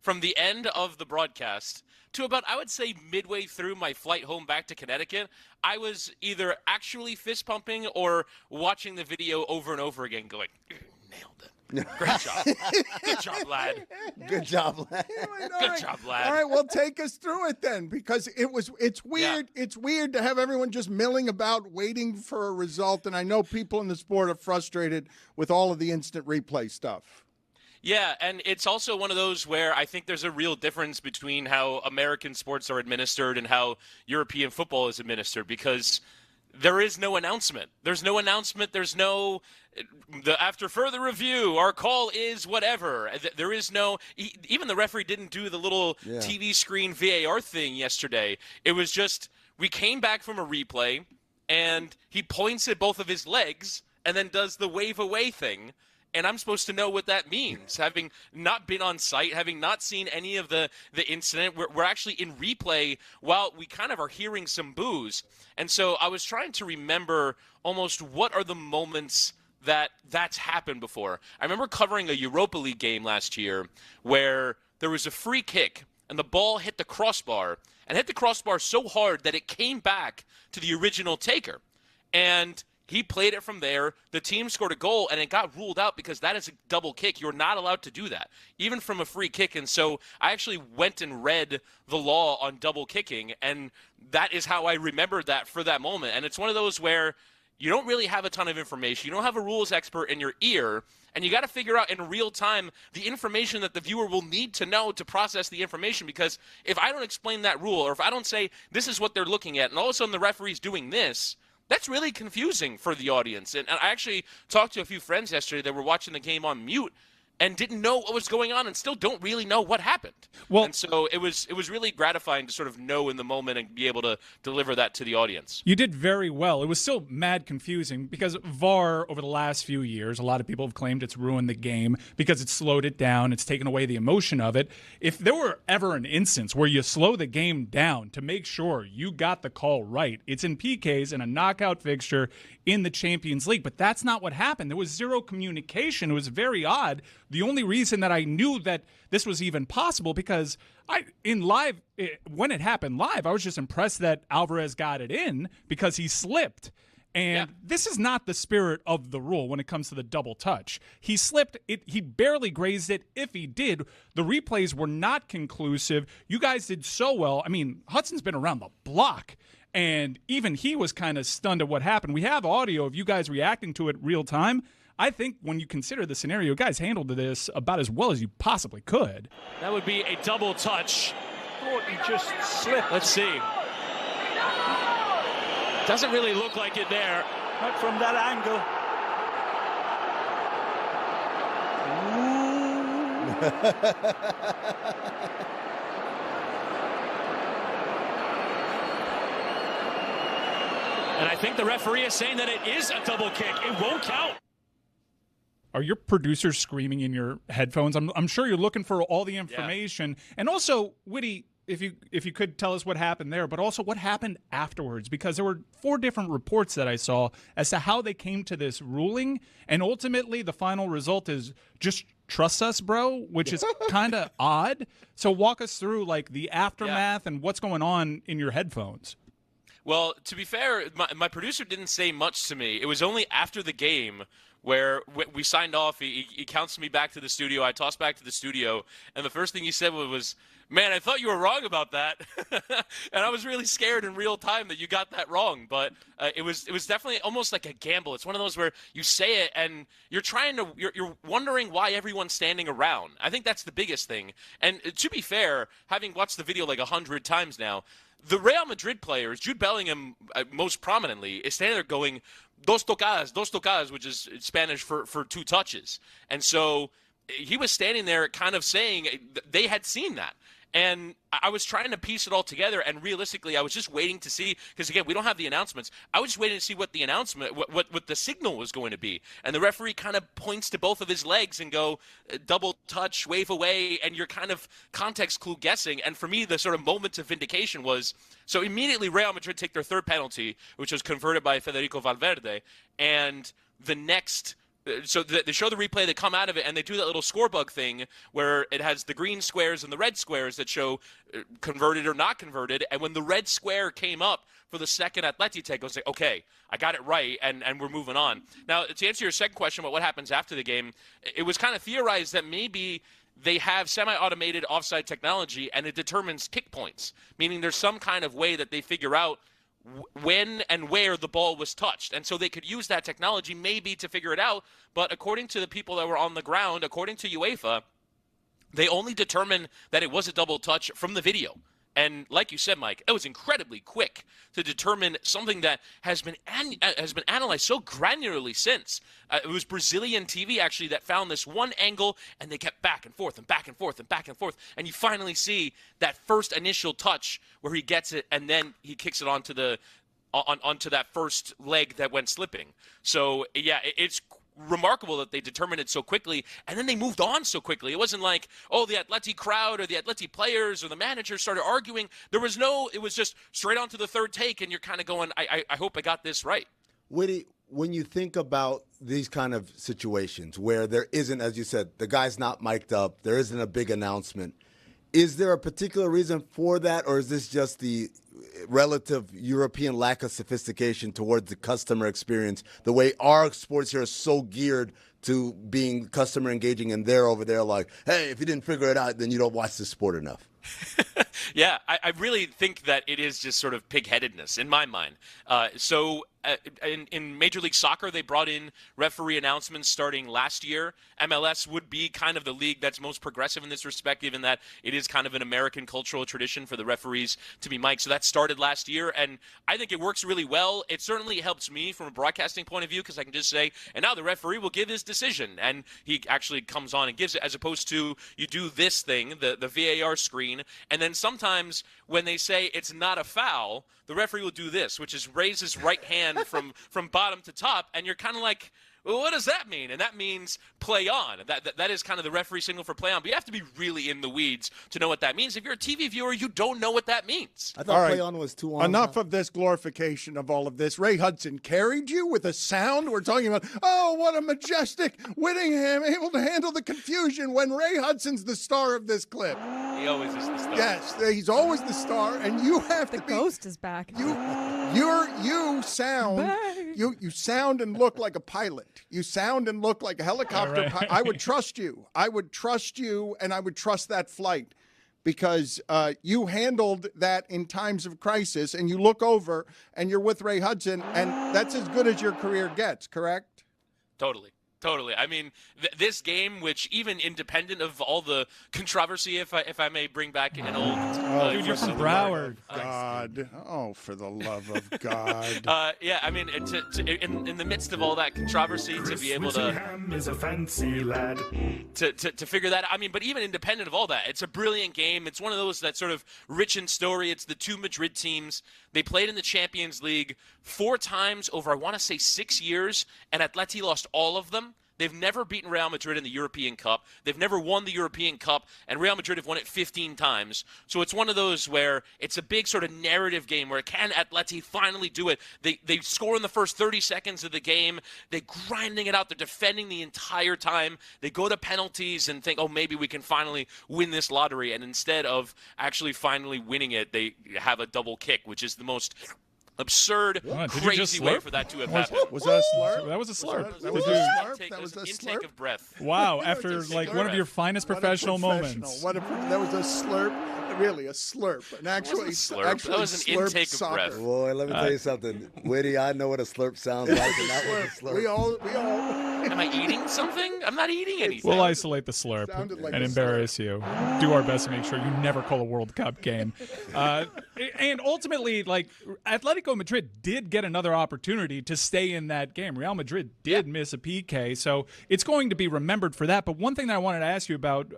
from the end of the broadcast to about, I would say, midway through my flight home back to Connecticut, I was either actually fist pumping or watching the video over and over again going, nailed it. Great job. Good job, lad. Good job, lad. Good job, lad. All right, well, take us through it then, because it's weird. Yeah. It's weird to have everyone just milling about waiting for a result, and I know people in the sport are frustrated with all of the instant replay stuff. Yeah, and it's also one of those where I think there's a real difference between how American sports are administered and how European football is administered, because there is no announcement. There's no announcement. There's no after further review, our call is whatever. There is no even the referee didn't do the little TV screen VAR thing yesterday. It was just we came back from a replay and he points at both of his legs and then does the wave away thing. And I'm supposed to know what that means, having not been on site, having not seen any of the incident. We're actually in replay while we kind of are hearing some boos. And so I was trying to remember almost what are the moments that's happened before. I remember covering a Europa League game last year where there was a free kick and the ball hit the crossbar and hit the crossbar so hard that it came back to the original taker. And he played it from there. The team scored a goal, and it got ruled out because that is a double kick. You're not allowed to do that, even from a free kick. And so I actually went and read the law on double kicking, and that is how I remembered that for that moment. And it's one of those where you don't really have a ton of information. You don't have a rules expert in your ear, and you got to figure out in real time the information that the viewer will need to know to process the information. Because if I don't explain that rule, or if I don't say this is what they're looking at, and all of a sudden the referee's doing this, that's really confusing for the audience. And I actually talked to a few friends yesterday that were watching the game on mute and didn't know what was going on and still don't really know what happened. Well, and so it was really gratifying to sort of know in the moment and be able to deliver that to the audience. You did very well. It was still mad confusing because VAR over the last few years, a lot of people have claimed it's ruined the game because it's slowed it down. It's taken away the emotion of it. If there were ever an instance where you slow the game down to make sure you got the call right, it's in PKs in a knockout fixture in the Champions League. But that's not what happened. There was zero communication. It was very odd. The only reason that I knew that this was even possible because when it happened live, I was just impressed that Alvarez got it in because he slipped. And this is not the spirit of the rule when it comes to the double touch. He slipped. He barely grazed it. If he did, the replays were not conclusive. You guys did so well. I mean, Hudson's been around the block, and even he was kind of stunned at what happened. We have audio of you guys reacting to it real time. I think when you consider the scenario, guys handled this about as well as you possibly could. That would be a double touch. Thought he just slipped. Let's see. Doesn't really look like it there. Not from that angle. And I think the referee is saying that it is a double kick. It won't count. Are your producers screaming in your headphones? I'm sure you're looking for all the information. Yeah. And also, Witty, if you could tell us what happened there, but also what happened afterwards, because there were 4 different reports that I saw as to how they came to this ruling, and ultimately the final result is just trust us, bro, which is kind of odd. So walk us through like the aftermath and what's going on in your headphones. Well, to be fair, my producer didn't say much to me. It was only after the game where we signed off. He counts me back to the studio. I tossed back to the studio, and the first thing he said was, "Man, I thought you were wrong about that." And I was really scared in real time that you got that wrong. But it was definitely almost like a gamble. It's one of those where you say it and you're wondering why everyone's standing around. I think that's the biggest thing. And to be fair, having watched the video like 100 times now, the Real Madrid players, Jude Bellingham most prominently, is standing there going, dos tocadas, which is Spanish for 2 touches. And so he was standing there kind of saying they had seen that. And I was trying to piece it all together, and realistically, I was just waiting to see, because again, we don't have the announcements. I was just waiting to see what the announcement, what the signal was going to be. And the referee kind of points to both of his legs and go, double touch, wave away, and you're kind of context clue guessing. And for me, the sort of moment of vindication was, so immediately Real Madrid take their 3rd penalty, which was converted by Federico Valverde, and the next So they show the replay, they come out of it, and they do that little score bug thing where it has the green squares and the red squares that show converted or not converted. And when the red square came up for the second Atletico, I say, okay, I got it right, and we're moving on. Now, to answer your second question about what happens after the game, it was kind of theorized that maybe they have semi-automated offside technology, and it determines kick points, meaning there's some kind of way that they figure out when and where the ball was touched. And so they could use that technology maybe to figure it out. But according to the people that were on the ground, according to UEFA, they only determined that it was a double touch from the video. And like you said, Mike, it was incredibly quick to determine something that has been analyzed so granularly since. It was Brazilian TV, actually, that found this one angle, and they kept back and forth and back and forth and back and forth. And you finally see that first initial touch where he gets it, and then he kicks it onto that first leg that went slipping. So, yeah, it's remarkable that they determined it so quickly, and then they moved on so quickly. It wasn't like, oh, the Atleti crowd or the Atleti players or the manager started arguing. It was just straight on to the third take, and you're kind of going, I hope I got this right. Witty, when you think about these kind of situations where there isn't, as you said, the guy's not mic'd up, there isn't a big announcement, is there a particular reason for that, or is this just the relative European lack of sophistication towards the customer experience, the way our sports here is so geared to being customer engaging, and they're over there like, hey, if you didn't figure it out, then you don't watch the sport enough? Yeah, I really think that it is just sort of pig-headedness in my mind. In Major League Soccer, they brought in referee announcements starting last year. MLS would be kind of the league that's most progressive in this respect, given that it is kind of an American cultural tradition for the referees to be mic'd. So that started last year, and I think it works really well. It certainly helps me from a broadcasting point of view because I can just say, and now the referee will give his decision, and he actually comes on and gives it, as opposed to you do this thing, the VAR screen, and then sometimes when they say it's not a foul, the referee will do this, which is raise his right hand from bottom to top, and you're kind of like, well, what does that mean? And that means play on. That is kind of the referee signal for play on. But you have to be really in the weeds to know what that means. If you're a TV viewer, you don't know what that means. I thought play on was 2 on. Enough of this glorification of all of this. Ray Hudson carried you with a sound. We're talking about, oh, what a majestic Wittyngham able to handle the confusion when Ray Hudson's the star of this clip. He always is the star. Yes, he's always the star, and you have the to be. The ghost is back. You sound and look like a pilot. You sound and look like a helicopter pilot. I would trust you. I would trust you, and I would trust that flight because you handled that in times of crisis, and you look over, and you're with Ray Hudson, and that's as good as your career gets, correct? Totally. I mean, this game, which even independent of all the controversy, if I may bring back an old... dude, you're from Broward. God. Oh, for the love of God. Yeah, I mean, in the midst of all that controversy, to be able to... Wittyngham is a fancy lad. To figure that out. I mean, but even independent of all that, it's a brilliant game. It's one of those that's sort of rich in story. It's the two Madrid teams. They played in the Champions League 4 times over, I want to say, 6 years, and Atleti lost all of them. They've never beaten Real Madrid in the European Cup. They've never won the European Cup, and Real Madrid have won it 15 times. So it's one of those where it's a big sort of narrative game where can Atleti finally do it? They score in the first 30 seconds of the game. They're grinding it out. They're defending the entire time. They go to penalties and think, oh, maybe we can finally win this lottery. And instead of actually finally winning it, they have a double kick, which is the most absurd, crazy way for that to have happened. Was that a slurp? That was a slurp. That was a slurp? That was a intake of breath. Wow, after like one of your finest professional moments. That was a slurp. Really, a slurp. And actually, that was an intake of breath. Boy, let me tell you something. Witty, I know what a slurp sounds like, and that was a slurp. We all. Am I eating something? I'm not eating anything. We'll isolate the slurp like and embarrass you. Do our best to make sure you never call a World Cup game. And ultimately, like, Atletico Madrid did get another opportunity to stay in that game. Real Madrid did miss a PK, so it's going to be remembered for that. But one thing that I wanted to ask you about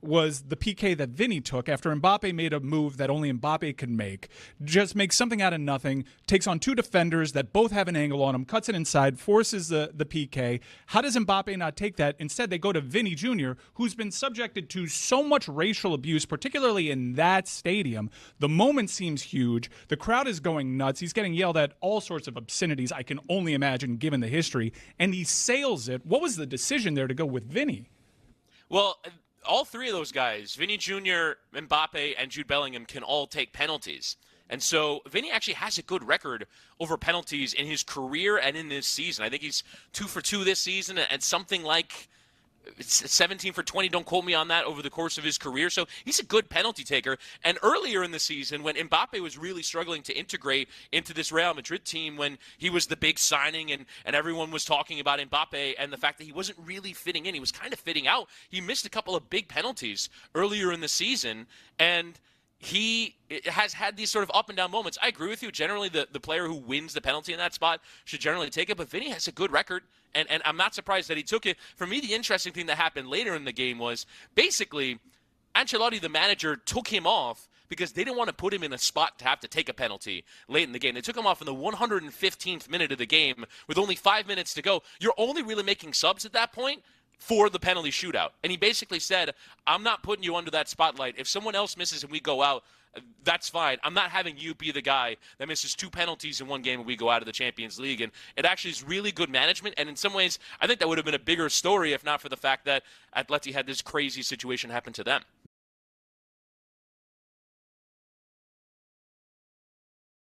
was the PK that Vinny took after Mbappe made a move that only Mbappe could make. Just makes something out of nothing, takes on two defenders that both have an angle on him, cuts it inside, forces the PK. How does Mbappe not take that? Instead, they go to Vinny Jr., who's been subjected to so much racial abuse, particularly in that stadium. The moment seems huge. The crowd is going nuts. He's getting yelled at all sorts of obscenities I can only imagine given the history, and he sails it. What was the decision there to go with Vinny? Well, all three of those guys, Vinny Jr., Mbappe, and Jude Bellingham, can all take penalties. And so Vinny actually has a good record over penalties in his career and in this season. I think he's 2 for 2 this season and something like 17 for 20, don't quote me on that, over the course of his career. So he's a good penalty taker. And earlier in the season, when Mbappe was really struggling to integrate into this Real Madrid team, when he was the big signing and everyone was talking about Mbappe and the fact that he wasn't really fitting in, he was kind of fitting out, he missed a couple of big penalties earlier in the season. And he has had these sort of up and down moments. I agree with you. Generally, the player who wins the penalty in that spot should generally take it. But Vinny has a good record, and I'm not surprised that he took it. For me, the interesting thing that happened later in the game was basically Ancelotti, the manager, took him off because they didn't want to put him in a spot to have to take a penalty late in the game. They took him off in the 115th minute of the game with only 5 minutes to go. You're only really making subs at that point for the penalty shootout. And he basically said, I'm not putting you under that spotlight. If someone else misses and we go out, that's fine. I'm not having you be the guy that misses 2 penalties in one game and we go out of the Champions League. And it actually is really good management. And in some ways, I think that would have been a bigger story if not for the fact that Atleti had this crazy situation happen to them.